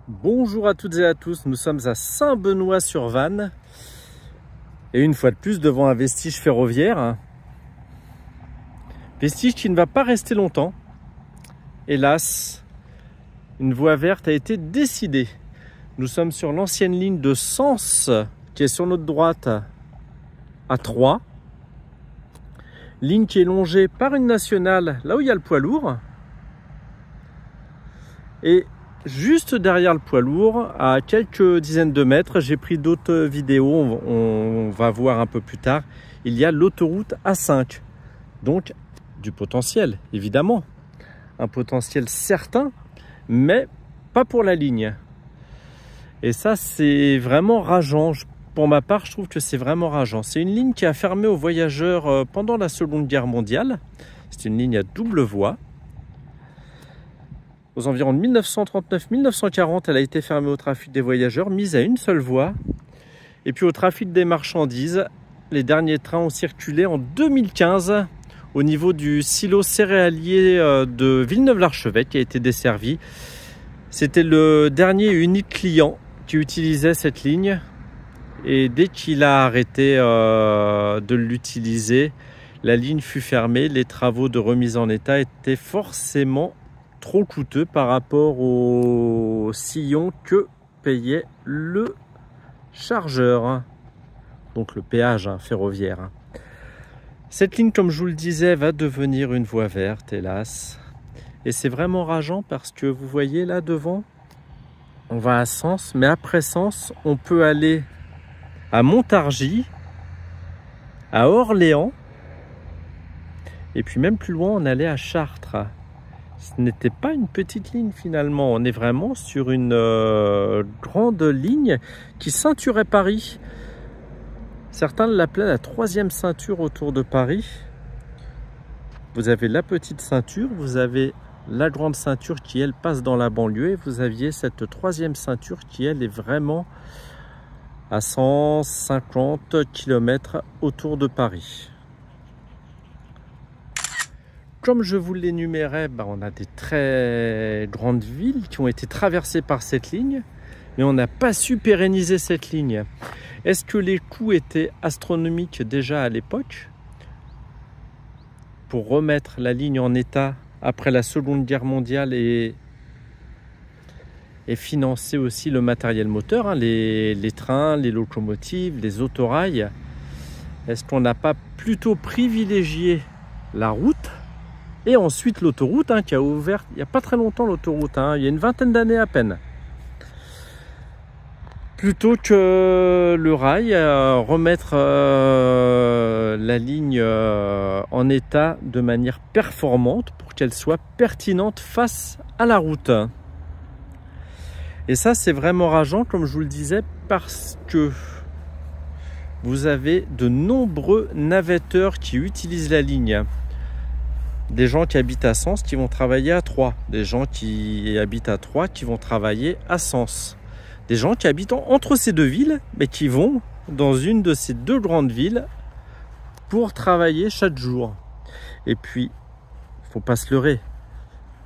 Bonjour à toutes et à tous, nous sommes à Saint-Benoît-sur-Vanne et une fois de plus devant un vestige ferroviaire. Vestige qui ne va pas rester longtemps. Hélas, une voie verte a été décidée. Nous sommes sur l'ancienne ligne de Sens qui est sur notre droite à Troyes. Ligne qui est longée par une nationale là où il y a le poids lourd. Et juste derrière le poids lourd, à quelques dizaines de mètres, j'ai pris d'autres vidéos, on va voir un peu plus tard, il y a l'autoroute A5. Donc du potentiel, évidemment. Un potentiel certain, mais pas pour la ligne. Et ça, c'est vraiment rageant. Pour ma part, je trouve que c'est vraiment rageant. C'est une ligne qui a fermé aux voyageurs pendant la Seconde Guerre mondiale. C'est une ligne à double voie. Aux environs de 1939-1940, elle a été fermée au trafic des voyageurs, mise à une seule voie. Et puis au trafic des marchandises, les derniers trains ont circulé en 2015 au niveau du silo céréalier de Villeneuve-l'Archevêque qui a été desservi. C'était le dernier et unique client qui utilisait cette ligne. Et dès qu'il a arrêté de l'utiliser, la ligne fut fermée. Les travaux de remise en état étaient forcément trop coûteux par rapport au sillon que payait le chargeur, donc le péage ferroviaire. Cette ligne, comme je vous le disais, va devenir une voie verte, hélas. Et c'est vraiment rageant parce que vous voyez là devant, on va à Sens, mais après Sens, on peut aller à Montargis, à Orléans, et puis même plus loin, on allait à Chartres. Ce n'était pas une petite ligne finalement, on est vraiment sur une grande ligne qui ceinturait Paris. Certains l'appelaient la troisième ceinture autour de Paris. Vous avez la petite ceinture, vous avez la grande ceinture qui elle passe dans la banlieue et vous aviez cette troisième ceinture qui elle est vraiment à 150 km autour de Paris. Comme je vous l'énumérais, on a des très grandes villes qui ont été traversées par cette ligne, mais on n'a pas su pérenniser cette ligne. Est-ce que les coûts étaient astronomiques déjà à l'époque pour remettre la ligne en état après la Seconde Guerre mondiale et financer aussi le matériel moteur, les trains, les locomotives, les autorails? Est-ce qu'on n'a pas plutôt privilégié la route? Et ensuite l'autoroute qui a ouvert il n'y a pas très longtemps, l'autoroute, il y a une vingtaine d'années à peine. Plutôt que le rail, remettre la ligne en état de manière performante pour qu'elle soit pertinente face à la route. Et ça, c'est vraiment rageant, comme je vous le disais, parce que vous avez de nombreux navetteurs qui utilisent la ligne. Des gens qui habitent à Sens qui vont travailler à Troyes. Des gens qui habitent à Troyes qui vont travailler à Sens. Des gens qui habitent entre ces deux villes, mais qui vont dans une de ces deux grandes villes pour travailler chaque jour. Et puis, il ne faut pas se leurrer.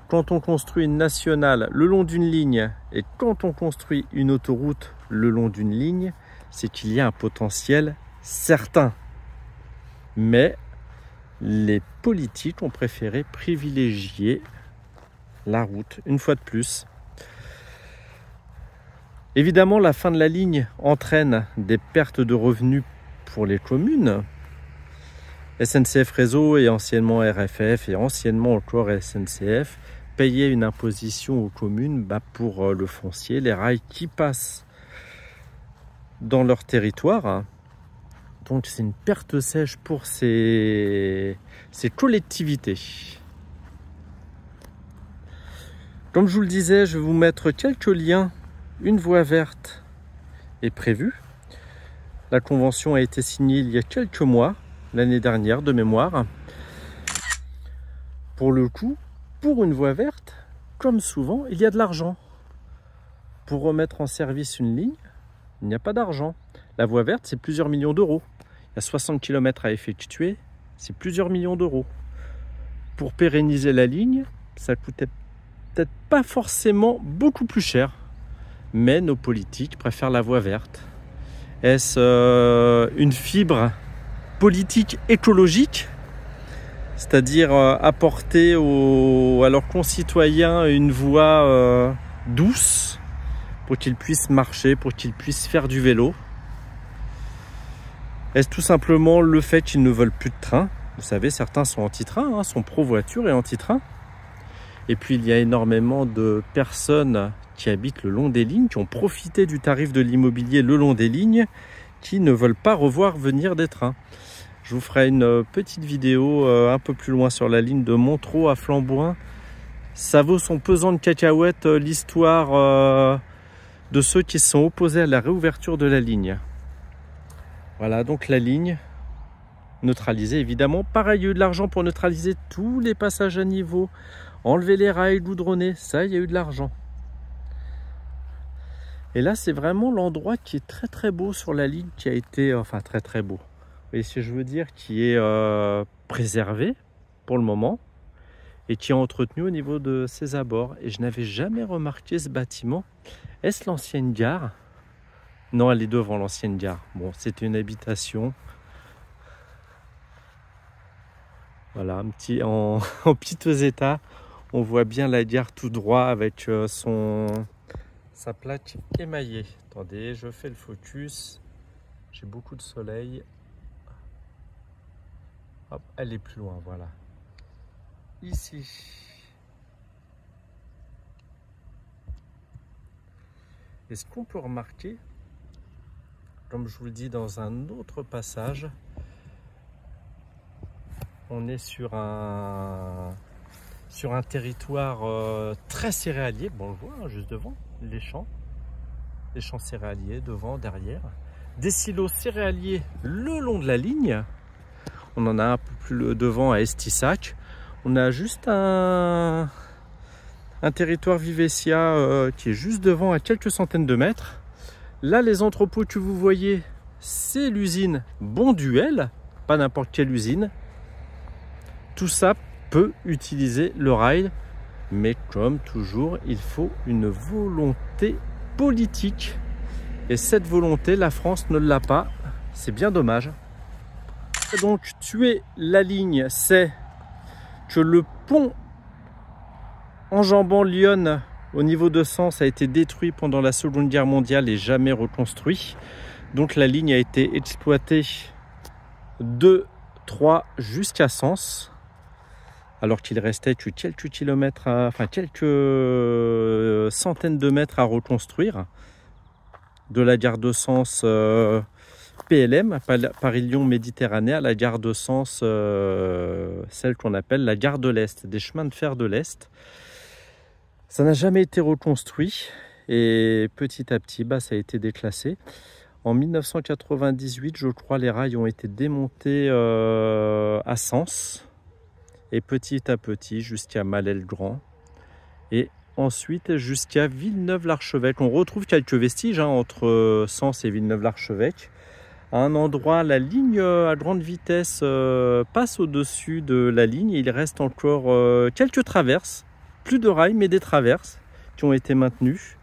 Quand on construit une nationale le long d'une ligne et quand on construit une autoroute le long d'une ligne, c'est qu'il y a un potentiel certain. Mais les politiques ont préféré privilégier la route, une fois de plus. Évidemment, la fin de la ligne entraîne des pertes de revenus pour les communes. SNCF Réseau et anciennement RFF et anciennement encore SNCF payaient une imposition aux communes pour le foncier, les rails qui passent dans leur territoire. Donc c'est une perte sèche pour ces collectivités. Comme je vous le disais, je vais vous mettre quelques liens. Une voie verte est prévue. La convention a été signée il y a quelques mois, l'année dernière de mémoire. Pour le coup, pour une voie verte, comme souvent, il y a de l'argent. Pour remettre en service une ligne, il n'y a pas d'argent. La voie verte, c'est plusieurs millions d'euros. Il y a 60 km à effectuer, c'est plusieurs millions d'euros. Pour pérenniser la ligne, ça coûtait peut-être pas forcément beaucoup plus cher. mais nos politiques préfèrent la voie verte. Est-ce une fibre politique écologique, c'est-à-dire apporter à leurs concitoyens une voie douce pour qu'ils puissent marcher, pour qu'ils puissent faire du vélo? Est-ce tout simplement le fait qu'ils ne veulent plus de train? Vous savez, certains sont anti-train, hein, sont pro-voiture et anti-train. Et puis il y a énormément de personnes qui habitent le long des lignes, qui ont profité du tarif de l'immobilier le long des lignes, qui ne veulent pas revoir venir des trains. Je vous ferai une petite vidéo un peu plus loin sur la ligne de Montereau à Flamboin. Ça vaut son pesant de cacahuètes, l'histoire de ceux qui se sont opposés à la réouverture de la ligne. Voilà, donc la ligne neutralisée évidemment. Pareil, il y a eu de l'argent pour neutraliser tous les passages à niveau, enlever les rails, goudronner, ça il y a eu de l'argent. Et là c'est vraiment l'endroit qui est très très beau sur la ligne, qui a été, enfin très très beau. Vous voyez ce que je veux dire, qui est préservé pour le moment et qui est entretenu au niveau de ses abords. Et je n'avais jamais remarqué ce bâtiment. Est-ce l'ancienne gare? Non, elle est devant l'ancienne gare. Bon, c'était une habitation. Voilà, un petit, en piteux état. On voit bien la gare tout droit avec sa plaque émaillée. Attendez, je fais le focus. J'ai beaucoup de soleil. Hop, elle est plus loin, voilà. Ici. Et ce qu'on peut remarquer, comme je vous le dis dans un autre passage, on est sur un territoire très céréalier. Bon, on le voit hein, juste devant, les champs céréaliers, devant, derrière. Des silos céréaliers le long de la ligne. On en a un peu plus devant à Estissac. On a juste un territoire Vivessia qui est juste devant à quelques centaines de mètres. Là, les entrepôts que vous voyez, c'est l'usine Bonduelle, pas n'importe quelle usine. Tout ça peut utiliser le rail, mais comme toujours, il faut une volonté politique. Et cette volonté, la France ne l'a pas. C'est bien dommage. Donc, tuer la ligne, c'est que le pont enjambant Lyon au niveau de Sens a été détruit pendant la Seconde Guerre mondiale et jamais reconstruit. Donc la ligne a été exploitée de Troyes jusqu'à Sens, alors qu'il restait que quelques kilomètres, enfin quelques centaines de mètres à reconstruire. De la gare de Sens PLM, Paris-Lyon Méditerranée, à la gare de Sens, celle qu'on appelle la gare de l'Est, des chemins de fer de l'Est. Ça n'a jamais été reconstruit et petit à petit, ça a été déclassé. En 1998, je crois, les rails ont été démontés à Sens et petit à petit jusqu'à Malais-le-Grand et ensuite jusqu'à Villeneuve-l'Archevêque. On retrouve quelques vestiges entre Sens et Villeneuve-l'Archevêque. À un endroit, la ligne à grande vitesse passe au-dessus de la ligne et il reste encore quelques traverses. Plus de rails, mais des traverses qui ont été maintenues.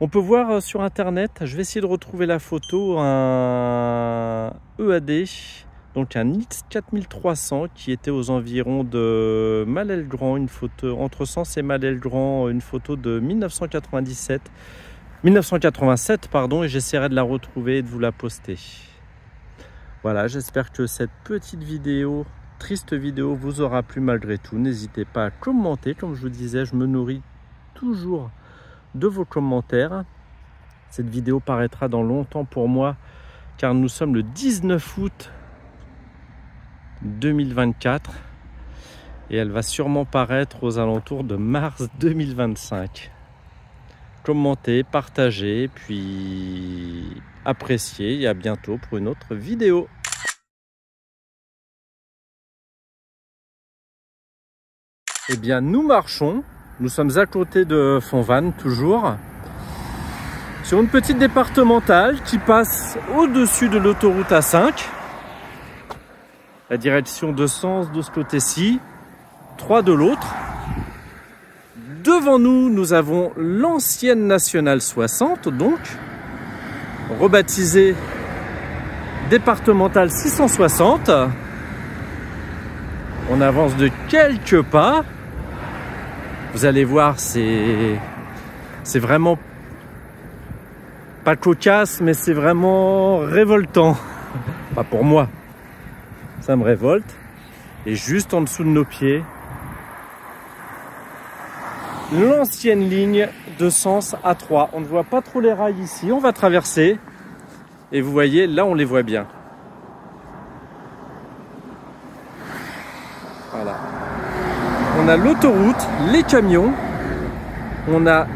On peut voir sur internet, je vais essayer de retrouver la photo, un EAD, donc un X4300 qui était aux environs de Malais-le-Grand, une photo entre Sens et Malais-le-Grand, une photo de 1987 pardon, et j'essaierai de la retrouver et de vous la poster. Voilà, j'espère que cette petite vidéo, triste vidéo, vous aura plu malgré tout. N'hésitez pas à commenter, comme je vous disais, je me nourris toujours de vos commentaires. Cette vidéo paraîtra dans longtemps pour moi, car nous sommes le 19 août 2024 et elle va sûrement paraître aux alentours de mars 2025. Commentez, partagez, puis appréciez et à bientôt pour une autre vidéo. Eh bien, nous marchons. Nous sommes à côté de Fontvannes, toujours, sur une petite départementale qui passe au-dessus de l'autoroute A5. La direction de Sens de ce côté-ci, 3 de l'autre. Devant nous, nous avons l'ancienne Nationale 60, donc rebaptisée départementale 660. On avance de quelques pas. Vous allez voir, c'est vraiment pas cocasse, mais c'est vraiment révoltant. Pas pour moi, ça me révolte. Et juste en dessous de nos pieds, l'ancienne ligne de sens A3. On ne voit pas trop les rails ici, on va traverser. Et vous voyez, là on les voit bien. Voilà. On a l'autoroute, les camions, on a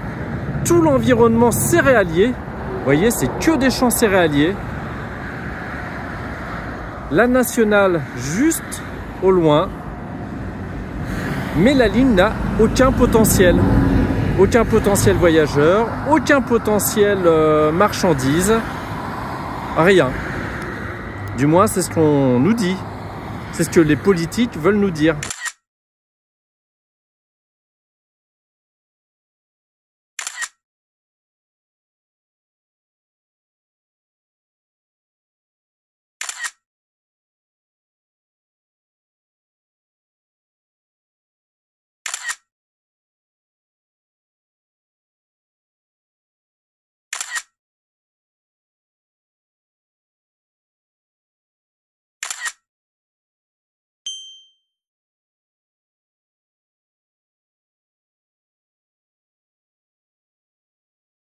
tout l'environnement céréalier. Vous voyez, c'est que des champs céréaliers. La nationale juste au loin. Mais la ligne n'a aucun potentiel. Aucun potentiel voyageur, aucun potentiel marchandises. Rien. Du moins, c'est ce qu'on nous dit. C'est ce que les politiques veulent nous dire.